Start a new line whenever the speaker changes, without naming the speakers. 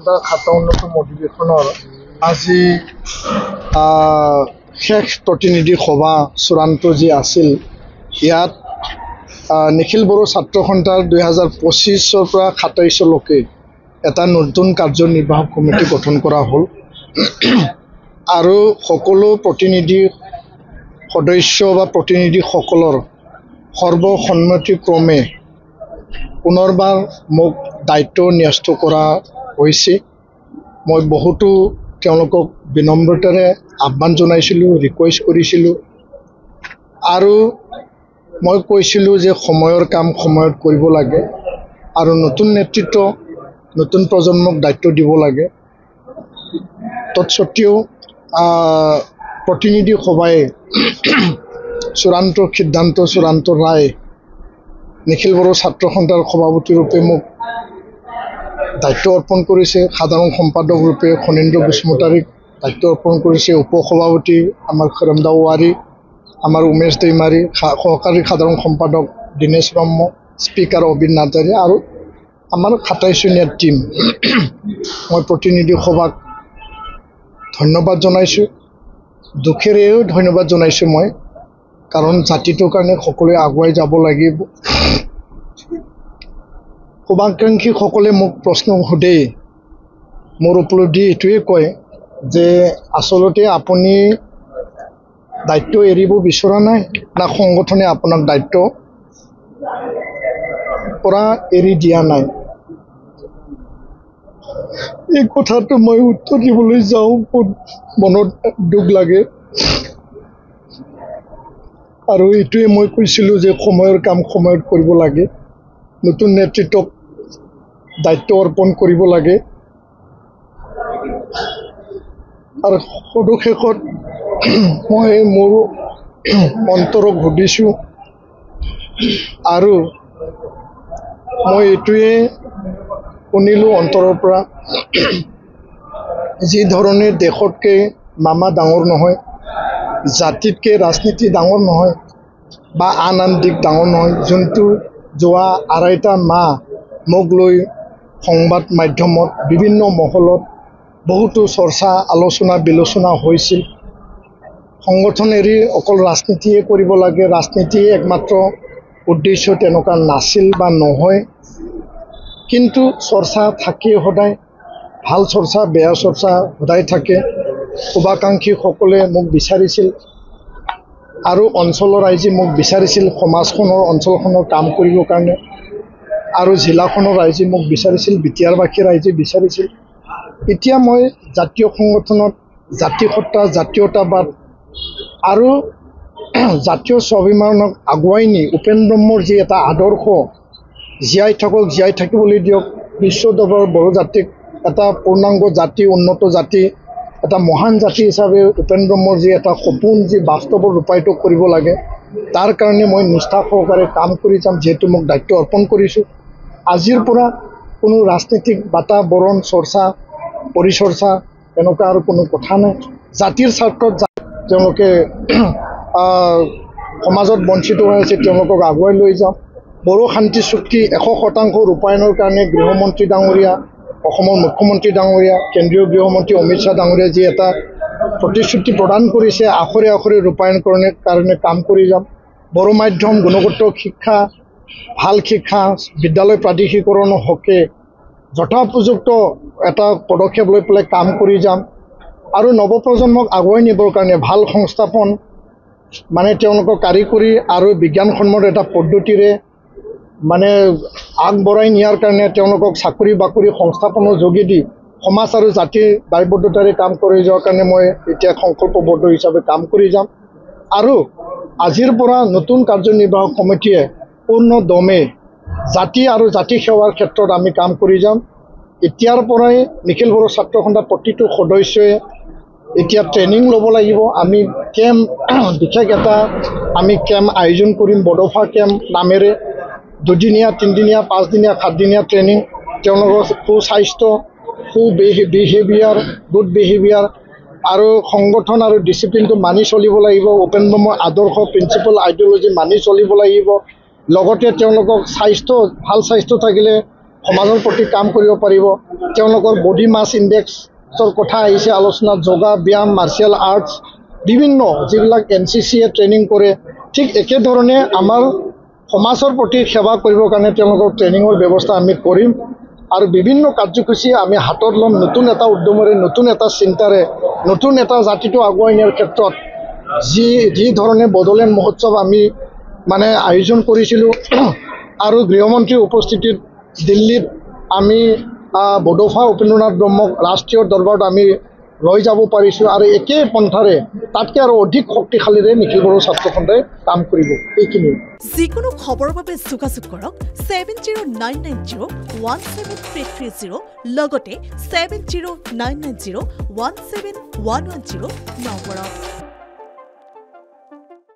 খাতা উন্নত অধিৱেশনৰ আজি শেষ প্ৰতিনিধি সভা চূড়ান্ত যি আছিল ইয়াত নিখিল বড়ো ছাত্ৰ সন্থাৰ 2025 পৰা 27লৈকে এটা নতুন কাৰ্যনিৰ্বাহক কমিটি গঠন কৰা হ'ল আৰু সকলো প্ৰতিনিধি সদস্য বা প্ৰতিনিধিসকলৰ সৰ্বসন্মতিক্ৰমে পুনৰবাৰ মোক দায়িত্ব ন্যস্ত কৰা হৈছে। মই বহুতো তেওঁলোকক বিনম্ৰতাৰে আহ্বান জনাইছিলোঁ, ৰিকুৱেষ্ট কৰিছিলোঁ আৰু মই কৈছিলোঁ যে সময়ৰ কাম সময়ত কৰিব লাগে আৰু নতুন নেতৃত্ব নতুন প্ৰজন্মক দায়িত্ব দিব লাগে। তৎসত্ত্বেও প্ৰতিনিধি সভাই চূড়ান্ত সিদ্ধান্ত চূড়ান্ত ৰায় নিখিল বড়ো ছাত্ৰ সন্থাৰ সভাপতি ৰূপে মোক দায়িত্ব অৰ্পণ কৰিছে। সাধাৰণ সম্পাদক ৰূপে খনীন্দ্ৰ বসুমতাৰীক দায়িত্ব অৰ্পণ কৰিছে। উপসভাপতি আমাৰ খৰমদা ৱাৰী, আমাৰ উমেশ দৈমাৰী, সহকাৰী সাধাৰণ সম্পাদক দীনেশ ব্ৰহ্ম, স্পীকাৰ অবিন নাৰ্জাৰী আৰু আমাৰ 27জনীয়া টীম। মই প্ৰতিনিধি সভাক ধন্যবাদ জনাইছোঁ, দুখেৰেও ধন্যবাদ জনাইছোঁ মই, কাৰণ জাতিটোৰ কাৰণে সকলোৱে আগুৱাই যাব লাগিব। শুভাকাংক্ষীসকলে মোক প্ৰশ্ন সোধে, মোৰ উপলব্ধি এইটোৱে কয় যে আচলতে আপুনি দায়িত্ব এৰিব বিচৰা নাই না সংগঠনে আপোনাক দায়িত্ব পৰা এৰি দিয়া নাই। এই কথাটো মই উত্তৰ দিবলৈ যাওঁ বহুত মনত দুখ লাগে আৰু এইটোৱে মই কৈছিলোঁ যে সময়ৰ কাম সময়ত কৰিব লাগে, নতুন নেতৃত্বক দায়িত্ব অৰ্পণ কৰিব লাগে আৰু সদুশেষত মই মোৰ অন্তৰক সুধিছোঁ আৰু মই এইটোৱে শুনিলোঁ অন্তৰৰ পৰা, যি ধৰণে দেশতকৈ মামা ডাঙৰ নহয়, জাতিতকৈ ৰাজনীতি ডাঙৰ নহয় বা আন দিশ ডাঙৰ নহয়, যোনটো যোৱা 2.5 মাহ মোক লৈ সংবাদ মাধ্যমত বিভিন্ন মহলত বহুতো চৰ্চা আলোচনা বিলোচনা হৈছিল। সংগঠন এৰি অকল ৰাজনীতিয়ে কৰিব লাগে, ৰাজনীতিয়ে একমাত্ৰ উদ্দেশ্য তেনেকুৱা নাছিল বা নহয়, কিন্তু চৰ্চা থাকে সদায়, ভাল চৰ্চা বেয়া চৰ্চা সদায় থাকে। শুভাকাংক্ষীসকলে মোক বিচাৰিছিল আৰু অঞ্চলৰ ৰাইজে মোক বিচাৰিছিল সমাজখনৰ অঞ্চলখনৰ কাম কৰিবৰ কাৰণে আৰু জিলাখনৰ ৰাইজে মোক বিচাৰিছিল, বিটিয়াৰবাসী ৰাইজে বিচাৰিছিল। এতিয়া মই জাতীয় সংগঠনত জাতিসত্তা, জাতীয়তাবাদ আৰু জাতীয় স্বাভিমানক আগুৱাই নি উপেন ব্ৰহ্মৰ যি এটা আদৰ্শ জীয়াই থাকক, জীয়াই থাকিবলৈ দিয়ক, বিশ্ব দৰবাৰৰ বড়ো জাতিক এটা পূৰ্ণাংগ জাতি, উন্নত জাতি, এটা মহান জাতি হিচাপে উপেন ব্ৰহ্মৰ যি এটা সপোন যি বাস্তৱত ৰূপায়িত কৰিব লাগে, তাৰ কাৰণে মই নিষ্ঠা সহকাৰে কাম কৰি যাম। যিহেতু মোক দায়িত্ব অৰ্পণ কৰিছোঁ, আজিৰ পৰা কোনো ৰাজনীতিক বাতাবৰণ চৰ্চা পৰিচৰ্চা এনেকুৱা আৰু কোনো কথা নাই। জাতিৰ স্বাৰ্থত তেওঁলোকে সমাজত বঞ্চিত হৈ আছে, তেওঁলোকক আগুৱাই লৈ যাওঁ। বড়ো শান্তি চুক্তি 100% ৰূপায়ণৰ কাৰণে গৃহমন্ত্ৰী ডাঙৰীয়া, অসমৰ মুখ্যমন্ত্ৰী ডাঙৰীয়া, কেন্দ্ৰীয় গৃহমন্ত্ৰী অমিত শ্বাহ ডাঙৰীয়া যি এটা প্ৰতিশ্ৰুতি প্ৰদান কৰিছে, আখৰে আখৰে ৰূপায়ণ কাৰণে কাম কৰি যাম। বড়ো মাধ্যম, গুণগত শিক্ষা, ভাল শিক্ষা, বিদ্যালয় প্ৰাদেশিকৰণৰ হকে যথোপযুক্ত এটা পদক্ষেপ লৈ পেলাই কাম কৰি যাম আৰু নৱপ্ৰজন্মক আগুৱাই নিবৰ কাৰণে ভাল সংস্থাপন মানে তেওঁলোকক কাৰিকৰী আৰু বিজ্ঞানসন্মত এটা পদ্ধতিৰে মানে আগবঢ়াই নিয়াৰ কাৰণে তেওঁলোকক চাকৰি বাকৰি সংস্থাপনৰ যোগেদি সমাজ আৰু জাতিৰ দায়বদ্ধতাৰে কাম কৰি যোৱাৰ কাৰণে মই এতিয়া সংকল্পবদ্ধ হিচাপে কাম কৰি যাম আৰু আজিৰ পৰা নতুন কাৰ্যনিৰ্বাহক কমিটিয়ে পূৰ্ণ দমে জাতি আৰু জাতি সেৱাৰ ক্ষেত্ৰত আমি কাম কৰি যাম। এতিয়াৰ পৰাই নিখিল বড়ো ছাত্ৰ সন্থাৰ প্ৰতিটো সদস্যই এতিয়া ট্ৰেইনিং ল'ব লাগিব। আমি কেম্প বিশেষ এটা আমি কেম্প আয়োজন কৰিম, বড়োফা কেম্প নামেৰে, 2দিনীয়া 3দিনীয়া 5দিনীয়া 7দিনীয়া ট্ৰেইনিং, তেওঁলোকৰ সুস্বাস্থ্য, বিহেভিয়াৰ, গুড বিহেভিয়াৰ আৰু সংগঠন আৰু ডিচিপ্লিনটো মানি চলিব লাগিব, উপেন ব্ৰহ্মৰ আদৰ্শ প্ৰিন্সিপাল আইডিঅলজি মানি চলিব লাগিব। লগতে তেওঁলোকক স্বাস্থ্য, ভাল স্বাস্থ্য থাকিলে সমাজৰ প্ৰতি কাম কৰিব পাৰিব তেওঁলোকৰ বডি মাছ ইণ্ডেক্সৰ কথা আহিছে আলোচনাত যোগা ব্যায়াম মাৰ্চিয়েল আৰ্টছ বিভিন্ন যিবিলাক NCCয়ে ট্ৰেইনিং কৰে ঠিক একেধৰণে আমাৰ সমাজৰ প্ৰতি সেৱা কৰিবৰ কাৰণে তেওঁলোকৰ ট্ৰেইনিঙৰ ব্যৱস্থা আমি কৰিম আৰু বিভিন্ন কাৰ্যসূচী আমি হাতত ল'ম নতুন এটা উদ্যমৰে নতুন এটা চিন্তাৰে নতুন এটা জাতিটো আগুৱাই নিয়াৰ ক্ষেত্ৰত যি ধৰণে বড়োলেণ্ড মহোৎসৱ আমি মানে আয়োজন কৰিছিলোঁ আৰু গৃহমন্ত্ৰীৰ উপস্থিতিত দিল্লীত আমি বডোফা উপেন্দ্ৰনাথ ব্ৰহ্মক ৰাষ্ট্ৰীয় দৰবাৰত আমি লৈ যাব পাৰিছোঁ আৰু একে পন্থাৰে তাতকৈ আৰু অধিক শক্তিশালীৰে নিখিল বড়ো ছাত্ৰ সন্থাই কাম কৰিব এইখিনি
যিকোনো খবৰৰ বাবে যোগাযোগ কৰক 7099017330 লগতে 7099017110 নম্বৰত